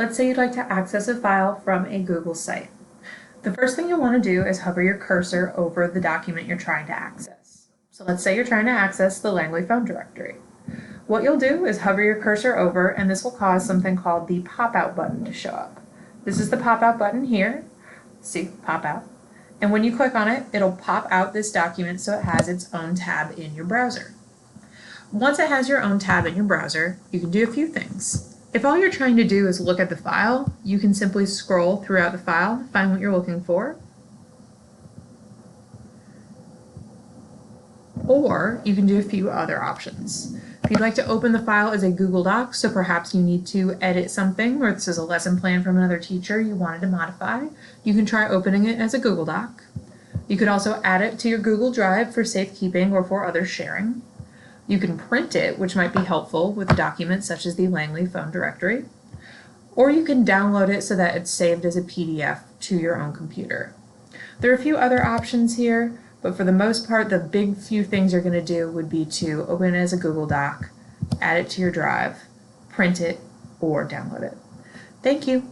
Let's say you'd like to access a file from a Google site. The first thing you'll want to do is hover your cursor over the document you're trying to access. So let's say you're trying to access the Langley phone directory. What you'll do is hover your cursor over, and this will cause something called the pop-out button to show up. This is the pop-out button here. See, pop out. And when you click on it, it'll pop out this document so it has its own tab in your browser. Once it has your own tab in your browser, you can do a few things. If all you're trying to do is look at the file, you can simply scroll throughout the file, find what you're looking for. Or you can do a few other options. If you'd like to open the file as a Google Doc, so perhaps you need to edit something, or this is a lesson plan from another teacher you wanted to modify, you can try opening it as a Google Doc. You could also add it to your Google Drive for safekeeping or for other sharing. You can print it, which might be helpful with documents such as the Langley phone directory. Or you can download it so that it's saved as a PDF to your own computer. There are a few other options here, but for the most part, the big few things you're going to do would be to open it as a Google Doc, add it to your drive, print it, or download it. Thank you.